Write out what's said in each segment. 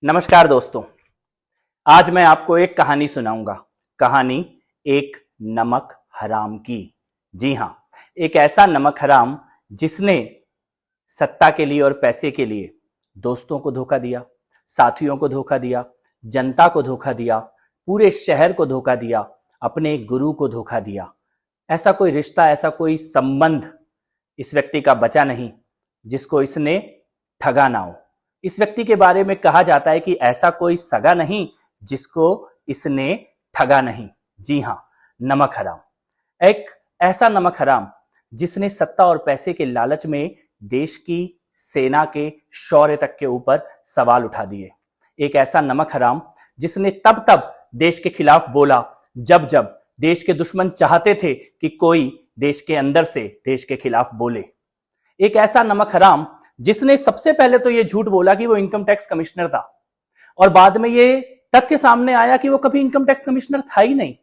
नमस्कार दोस्तों। आज मैं आपको एक कहानी सुनाऊंगा। कहानी एक नमक हराम की। जी हां, एक ऐसा नमक हराम जिसने सत्ता के लिए और पैसे के लिए दोस्तों को धोखा दिया, साथियों को धोखा दिया, जनता को धोखा दिया, पूरे शहर को धोखा दिया, अपने गुरु को धोखा दिया। ऐसा कोई रिश्ता, ऐसा कोई संबंध इस व्यक्ति का बचा नहीं जिसको इसने ठगा ना हो। इस व्यक्ति के बारे में कहा जाता है कि ऐसा कोई सगा नहीं जिसको इसने ठगा नहीं। जी हां, नमक हराम। एक ऐसा नमक हराम जिसने सत्ता और पैसे के लालच में देश की सेना के शौर्य तक के ऊपर सवाल उठा दिए। एक ऐसा नमक हराम जिसने तब तब देश के खिलाफ बोला जब जब देश के दुश्मन चाहते थे कि कोई देश के अंदर से देश के खिलाफ बोले। एक ऐसा नमक हराम जिसने सबसे पहले तो यह झूठ बोला कि वो इनकम टैक्स कमिश्नर था, और बाद में ये तथ्य सामने आया कि वो कभी इनकम टैक्स कमिश्नर था ही नहीं।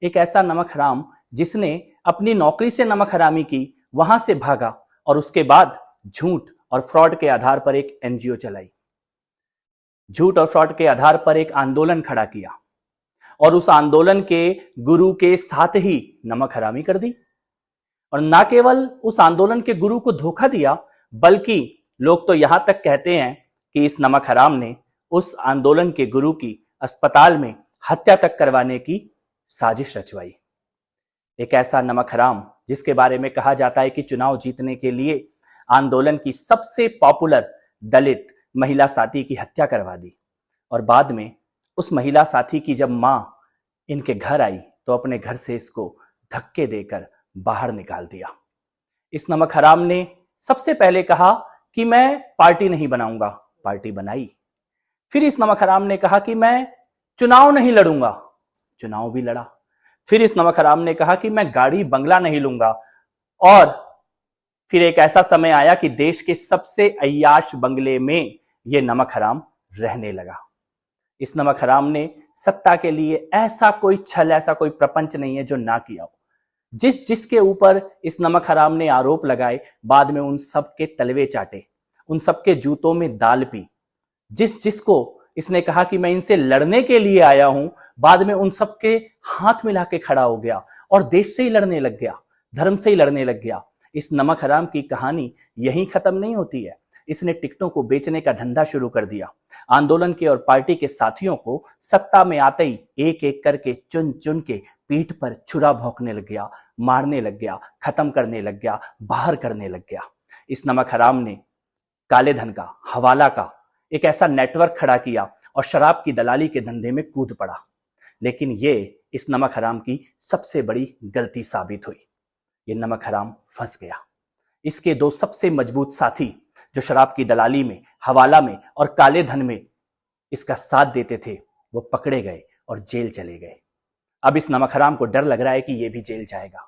एक ऐसा नमक हराम जिसने अपनी नौकरी से नमक हरामी की, वहां से भागा और उसके बाद झूठ और फ्रॉड के आधार पर एक एनजीओ चलाई, झूठ और फ्रॉड के आधार पर एक आंदोलन खड़ा किया और उस आंदोलन के गुरु के साथ ही नमक हरामी कर दी। और ना केवल उस आंदोलन के गुरु को धोखा दिया, बल्कि लोग तो यहां तक कहते हैं कि इस नमक हराम ने उस आंदोलन के गुरु की अस्पताल में हत्या तक करवाने की साजिश रचवाई। एक ऐसा नमक हराम जिसके बारे में कहा जाता है कि चुनाव जीतने के लिए आंदोलन की सबसे पॉपुलर दलित महिला साथी की हत्या करवा दी, और बाद में उस महिला साथी की जब मां इनके घर आई तो अपने घर से इसको धक्के देकर बाहर निकाल दिया। इस नमक हराम ने सबसे पहले कहा कि मैं पार्टी नहीं बनाऊंगा, पार्टी बनाई। फिर इस नमक हराम ने कहा कि मैं चुनाव नहीं लड़ूंगा, चुनाव भी लड़ा। फिर इस नमक हराम ने कहा कि मैं गाड़ी बंगला नहीं लूंगा, और फिर एक ऐसा समय आया कि देश के सबसे अय्याश बंगले में यह नमक हराम रहने लगा। इस नमक हराम ने सत्ता के लिए ऐसा कोई छल, ऐसा कोई प्रपंच नहीं है जो ना किया हो। जिसके ऊपर इस नमक हराम ने आरोप लगाए, बाद में उन सब के तलवे चाटे, उन सब के जूतों में दाल पी। जिसको इसने कहा कि मैं इनसे लड़ने के लिए आया हूं, बाद में उन सब के हाथ मिला के खड़ा हो गया और देश से ही लड़ने लग गया, धर्म से ही लड़ने लग गया। इस नमक हराम की कहानी यहीं खत्म नहीं होती है। इसने टिकटों को बेचने का धंधा शुरू कर दिया। आंदोलन के और पार्टी के साथियों को सत्ता में आते ही एक एक करके चुन चुन के पीठ पर छुरा भोंकने लग गया, मारने लग गया, खत्म करने लग गया, बाहर करने लग गया। इस नमक हराम ने काले धन का, हवाला का एक ऐसा नेटवर्क खड़ा किया और शराब की दलाली के धंधे में कूद पड़ा। लेकिन ये इस नमक हराम की सबसे बड़ी गलती साबित हुई। ये नमक हराम फंस गया। इसके दो सबसे मजबूत साथी जो शराब की दलाली में, हवाला में और काले धन में इसका साथ देते थे, वो पकड़े गए और जेल चले गए। अब इस नमक हराम को डर लग रहा है कि ये भी जेल जाएगा।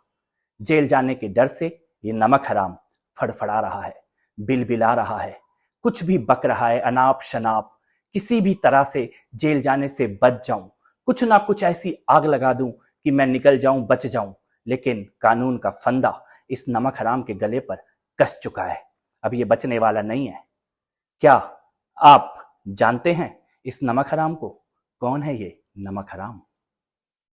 जेल जाने के डर से ये नमक हराम फड़फड़ा रहा है, बिलबिला रहा है, कुछ भी बक रहा है, अनाप शनाप, किसी भी तरह से जेल जाने से बच जाऊं, कुछ ना कुछ ऐसी आग लगा दूं कि मैं निकल जाऊं, बच जाऊं। लेकिन कानून का फंदा इस नमक हराम के गले पर कस चुका है। अब ये बचने वाला नहीं है। क्या आप जानते हैं इस नमक हराम को? कौन है ये नमक हराम?